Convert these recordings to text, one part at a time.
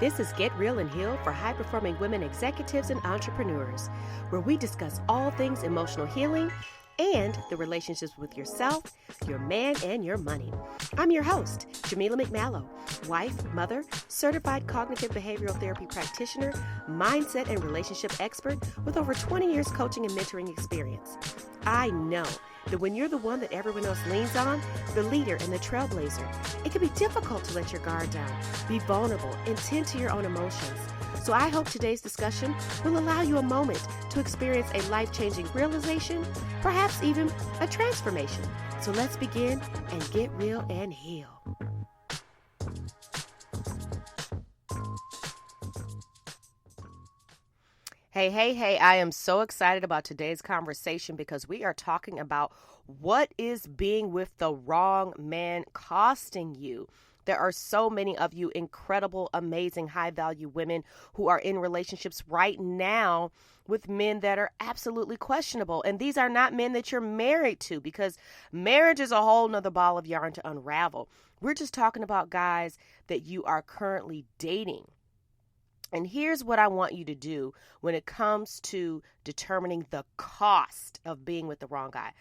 This is Get Real and Heal for high-performing women executives and entrepreneurs, where we discuss all things emotional healing and the relationships with yourself, your man, and your money. I'm your host, Jamila McMallow, wife, mother, certified cognitive behavioral therapy practitioner, mindset and relationship expert with over 20 years coaching and mentoring experience. I know that when you're the one that everyone else leans on, the leader and the trailblazer, it can be difficult to let your guard down, be vulnerable, and tend to your own emotions. So I hope today's discussion will allow you a moment to experience a life-changing realization, perhaps even a transformation. So let's begin and get real and heal. Hey, I am so excited about today's conversation because we are talking about what is being with the wrong man costing you. There are so many of you incredible, amazing, high-value women who are in relationships right now with men that are absolutely questionable. And these are not men that you're married to, because marriage is a whole nother ball of yarn to unravel. We're just talking about guys that you are currently dating. And here's what I want you to do when it comes to determining the cost of being with the wrong guy.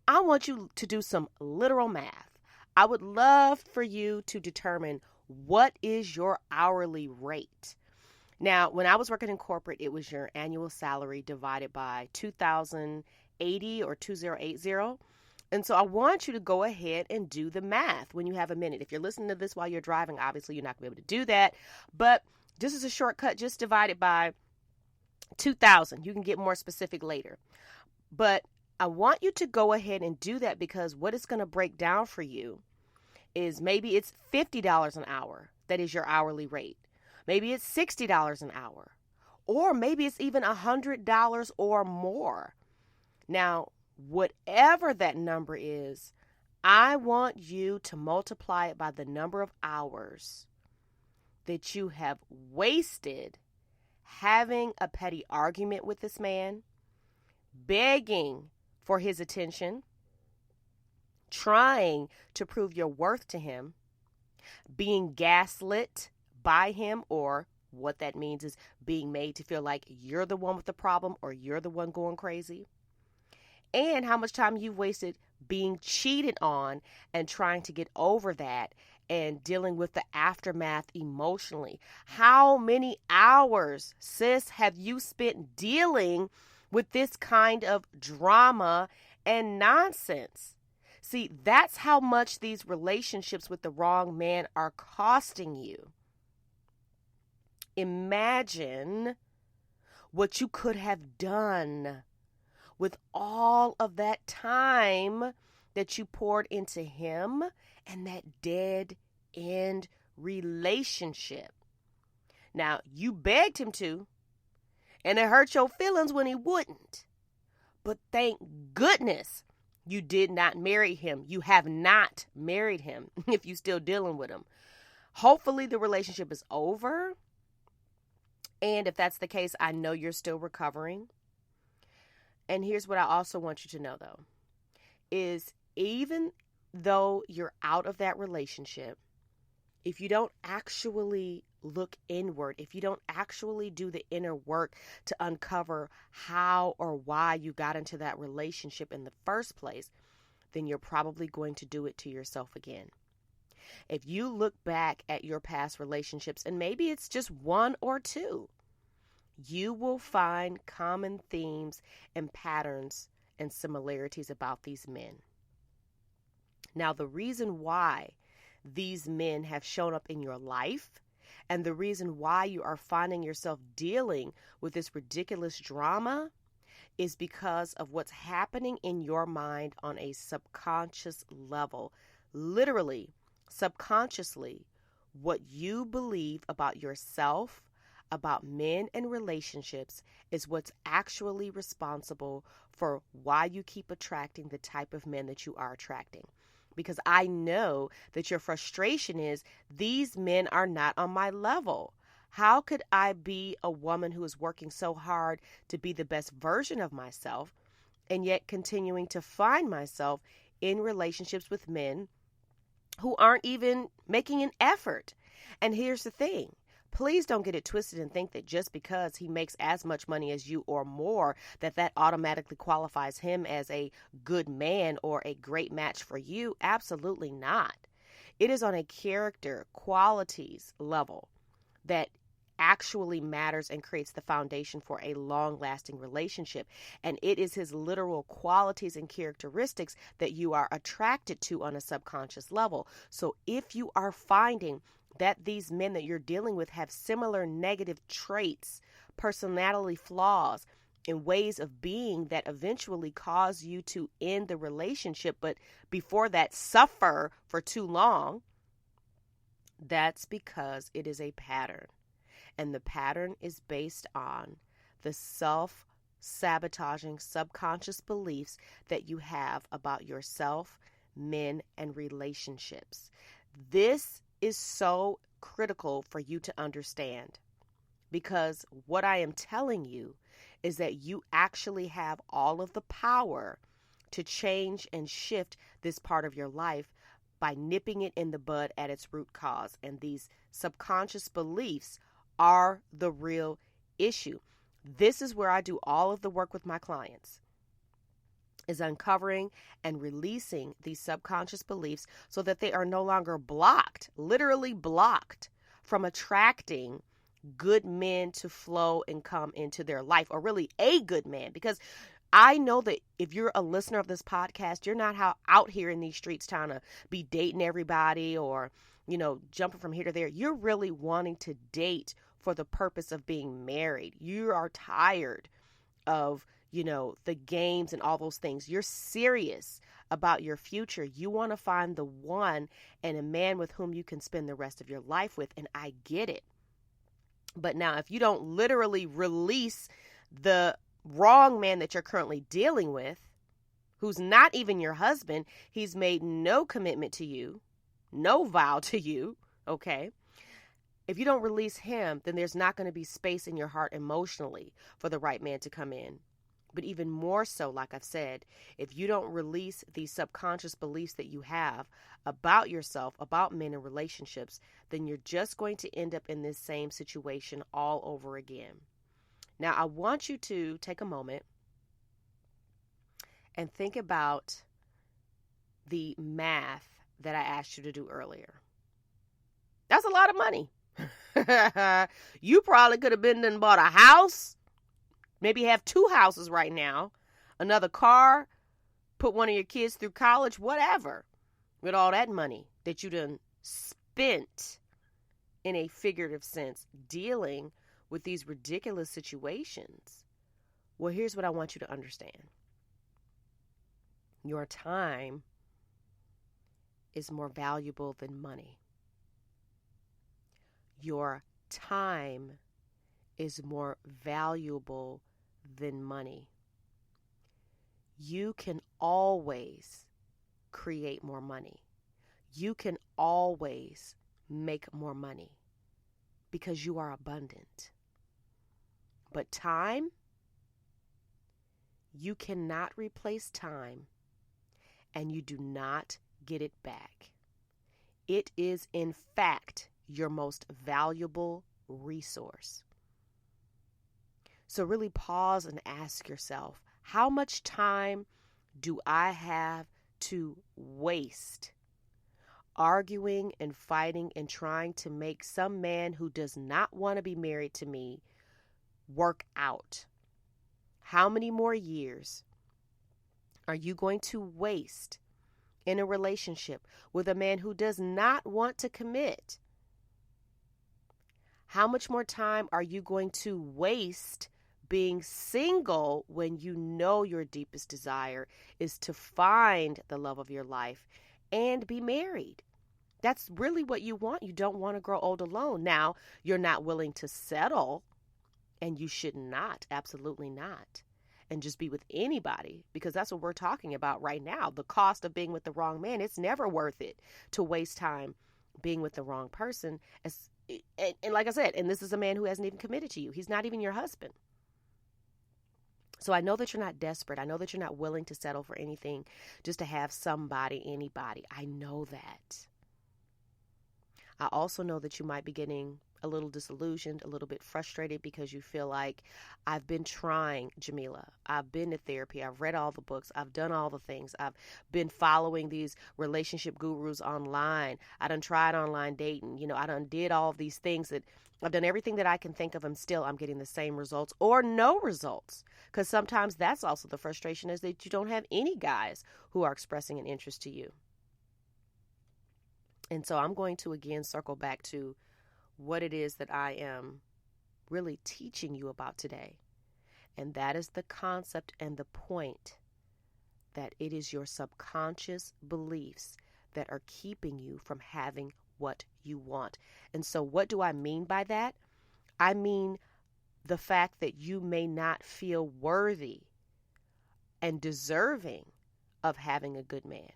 I want you to do some literal math. I would love for you to determine what is your hourly rate. Now, when I was working in corporate, it was your annual salary divided by 2,080 or 2080. And so I want you to go ahead and do the math when you have a minute. If you're listening to this while you're driving, obviously you're not going to be able to do that. But just as a shortcut, just divide it by 2,000. You can get more specific later. But I want you to go ahead and do that, because what it's going to break down for you is maybe it's $50 an hour. That is your hourly rate. Maybe it's $60 an hour. Or maybe it's even $100 or more. Now, whatever that number is, I want you to multiply it by the number of hours that you have wasted having a petty argument with this man, begging for his attention, trying to prove your worth to him, being gaslit by him, or what that means is being made to feel like you're the one with the problem or you're the one going crazy, and how much time you've wasted being cheated on and trying to get over that and dealing with the aftermath emotionally. How many hours, sis, have you spent dealing with this kind of drama and nonsense? See, that's how much these relationships with the wrong man are costing you. Imagine what you could have done with all of that time that you poured into him and that dead end relationship. Now, you begged him to, and it hurt your feelings when he wouldn't. But thank goodness you did not marry him. You have not married him if you're still dealing with him. Hopefully the relationship is over. And if that's the case, I know you're still recovering. And here's what I also want you to know, though, is even though you're out of that relationship, if you don't actually look inward, if you don't actually do the inner work to uncover how or why you got into that relationship in the first place, then you're probably going to do it to yourself again. If you look back at your past relationships, and maybe it's just one or two, you will find common themes and patterns and similarities about these men. Now, the reason why these men have shown up in your life, and the reason why you are finding yourself dealing with this ridiculous drama, is because of what's happening in your mind on a subconscious level. Literally, subconsciously, what you believe about yourself, about men and relationships, is what's actually responsible for why you keep attracting the type of men that you are attracting. Because I know that your frustration is, these men are not on my level. How could I be a woman who is working so hard to be the best version of myself and yet continuing to find myself in relationships with men who aren't even making an effort? And here's the thing. Please don't get it twisted and think that just because he makes as much money as you or more, that automatically qualifies him as a good man or a great match for you. Absolutely not. It is on a character, qualities level that actually matters and creates the foundation for a long-lasting relationship. And it is his literal qualities and characteristics that you are attracted to on a subconscious level. So if you are finding that these men that you're dealing with have similar negative traits, personality flaws, and ways of being that eventually cause you to end the relationship, but before that suffer for too long, that's because it is a pattern. And the pattern is based on the self-sabotaging subconscious beliefs that you have about yourself, men, and relationships. This is so critical for you to understand, because what I am telling you is that you actually have all of the power to change and shift this part of your life by nipping it in the bud at its root cause. And these subconscious beliefs are the real issue. This is where I do all of the work with my clients, is uncovering and releasing these subconscious beliefs so that they are no longer blocked, literally blocked, from attracting good men to flow and come into their life, or really a good man. Because I know that if you're a listener of this podcast, you're not out here in these streets trying to be dating everybody or, jumping from here to there. You're really wanting to date for the purpose of being married. You are tired of, the games and all those things. You're serious about your future. You want to find the one and a man with whom you can spend the rest of your life with. And I get it. But now, if you don't literally release the wrong man that you're currently dealing with, who's not even your husband, he's made no commitment to you, no vow to you, okay? If you don't release him, then there's not going to be space in your heart emotionally for the right man to come in. But even more so, like I've said, if you don't release these subconscious beliefs that you have about yourself, about men and relationships, then you're just going to end up in this same situation all over again. Now, I want you to take a moment and think about the math that I asked you to do earlier. That's a lot of money. You probably could have been and bought a house, maybe have 2 houses right now, another car, put one of your kids through college, whatever, with all that money that you done spent in a figurative sense dealing with these ridiculous situations. Well, here's what I want you to understand. Your time is more valuable than money. Your time is more valuable than money. You can always create more money. You can always make more money because you are abundant. But time, you cannot replace time, and you do not get it back. It is, in fact, your most valuable resource. So really pause and ask yourself, how much time do I have to waste arguing and fighting and trying to make some man who does not want to be married to me work out? How many more years are you going to waste in a relationship with a man who does not want to commit? How much more time are you going to waste being single when you know your deepest desire is to find the love of your life and be married? That's really what you want. You don't want to grow old alone. Now, you're not willing to settle, and you should not, absolutely not, and just be with anybody, because that's what we're talking about right now. The cost of being with the wrong man, it's never worth it to waste time being with the wrong person. And like I said, and this is a man who hasn't even committed to you. He's not even your husband. So I know that you're not desperate. I know that you're not willing to settle for anything just to have somebody, anybody. I know that. I also know that you might be getting a little disillusioned, a little bit frustrated because you feel like, I've been trying, Jamila. I've been to therapy. I've read all the books. I've done all the things. I've been following these relationship gurus online. I done tried online dating. I done did all of these things that I've done everything that I can think of, and still I'm getting the same results or no results. Because sometimes that's also the frustration, is that you don't have any guys who are expressing an interest to you. And so I'm going to again circle back to what it is that I am really teaching you about today. And that is the concept and the point that it is your subconscious beliefs that are keeping you from having what you want. And so what do I mean by that? I mean the fact that you may not feel worthy and deserving of having a good man.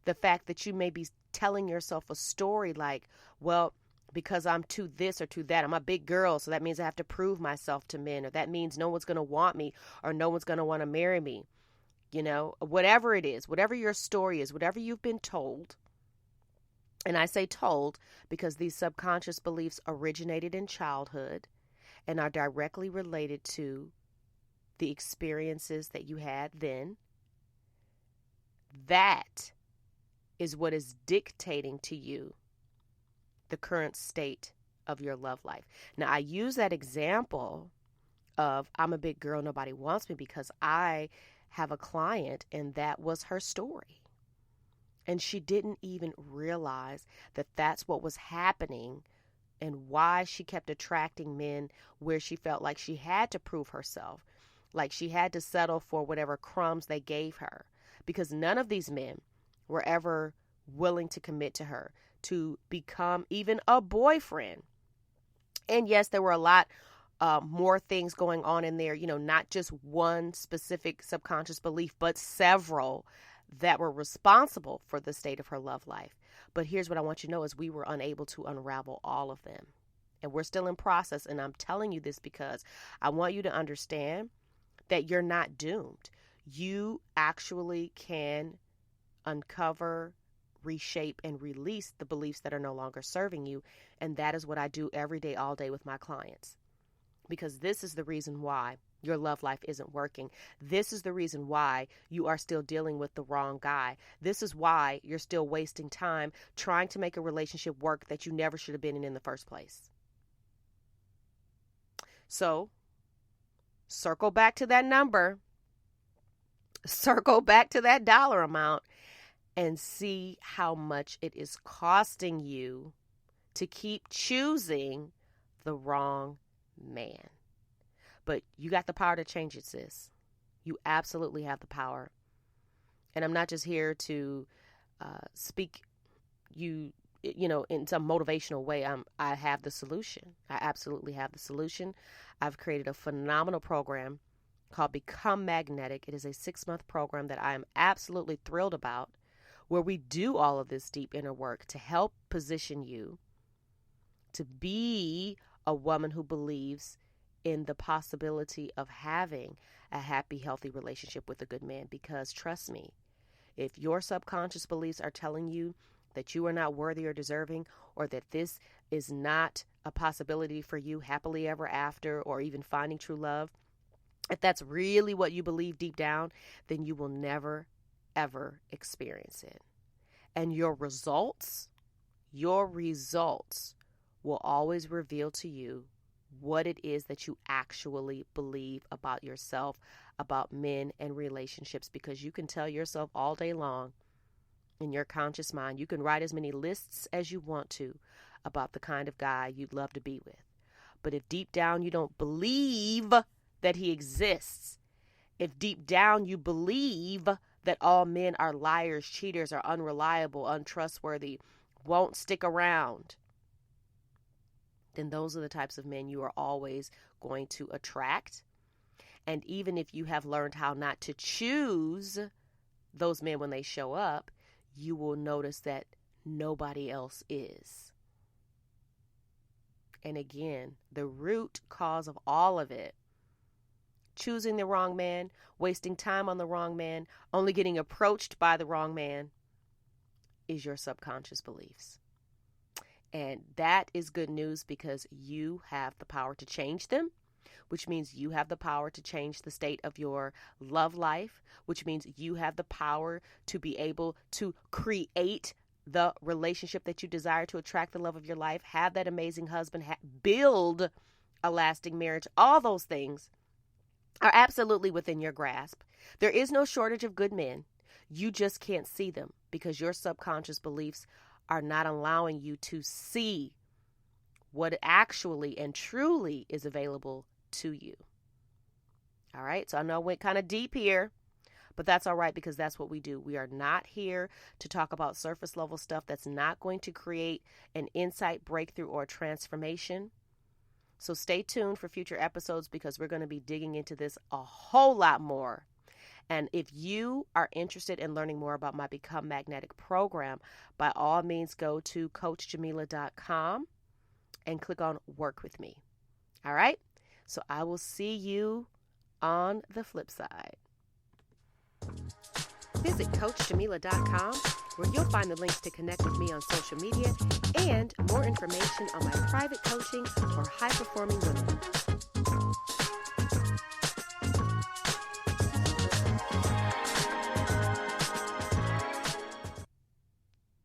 The fact that you may be telling yourself a story like, well, because I'm too this or too that. I'm a big girl, so that means I have to prove myself to men, or that means no one's going to want me, or no one's going to want to marry me. Whatever it is, whatever your story is, whatever you've been told. And I say told because these subconscious beliefs originated in childhood and are directly related to the experiences that you had then. That is what is dictating to you the current state of your love life. Now, I use that example of I'm a big girl, nobody wants me, because I have a client and that was her story. And she didn't even realize that that's what was happening and why she kept attracting men where she felt like she had to prove herself, like she had to settle for whatever crumbs they gave her, because none of these men were ever willing to commit to her, to become even a boyfriend. And yes, there were a lot more things going on in there, not just one specific subconscious belief, but several that were responsible for the state of her love life. But here's what I want you to know is we were unable to unravel all of them. And we're still in process. And I'm telling you this because I want you to understand that you're not doomed. You actually can uncover, reshape, and release the beliefs that are no longer serving you. And that is what I do every day, all day with my clients. Because this is the reason why your love life isn't working. This is the reason why you are still dealing with the wrong guy. This is why you're still wasting time trying to make a relationship work that you never should have been in the first place. So, circle back to that number. Circle back to that dollar amount and see how much it is costing you to keep choosing the wrong man. But you got the power to change it, sis. You absolutely have the power. And I'm not just here to speak in some motivational way. I have the solution. I absolutely have the solution. I've created a phenomenal program called Become Magnetic. It is a 6-month program that I am absolutely thrilled about, where we do all of this deep inner work to help position you to be a woman who believes in the possibility of having a happy, healthy relationship with a good man. Because trust me, if your subconscious beliefs are telling you that you are not worthy or deserving, or that this is not a possibility for you happily ever after, or even finding true love, if that's really what you believe deep down, then you will never, ever experience it. And your results will always reveal to you what it is that you actually believe about yourself, about men and relationships, because you can tell yourself all day long in your conscious mind, you can write as many lists as you want to about the kind of guy you'd love to be with. But if deep down you don't believe that he exists, if deep down you believe that all men are liars, cheaters, are unreliable, untrustworthy, won't stick around, then those are the types of men you are always going to attract. And even if you have learned how not to choose those men when they show up, you will notice that nobody else is. And again, the root cause of all of it, choosing the wrong man, wasting time on the wrong man, only getting approached by the wrong man, is your subconscious beliefs. And that is good news because you have the power to change them, which means you have the power to change the state of your love life, which means you have the power to be able to create the relationship that you desire, to attract the love of your life, have that amazing husband, build a lasting marriage. All those things are absolutely within your grasp. There is no shortage of good men. You just can't see them because your subconscious beliefs are not allowing you to see what actually and truly is available to you. All right, so I know I went kind of deep here, but that's all right because that's what we do. We are not here to talk about surface level stuff that's not going to create an insight, breakthrough, or transformation. So stay tuned for future episodes because we're going to be digging into this a whole lot more. And if you are interested in learning more about my Become Magnetic program, by all means go to CoachJamila.com and click on Work With Me. All right? So I will see you on the flip side. Visit CoachJamila.com where you'll find the links to connect with me on social media and more information on my private coaching for high-performing women.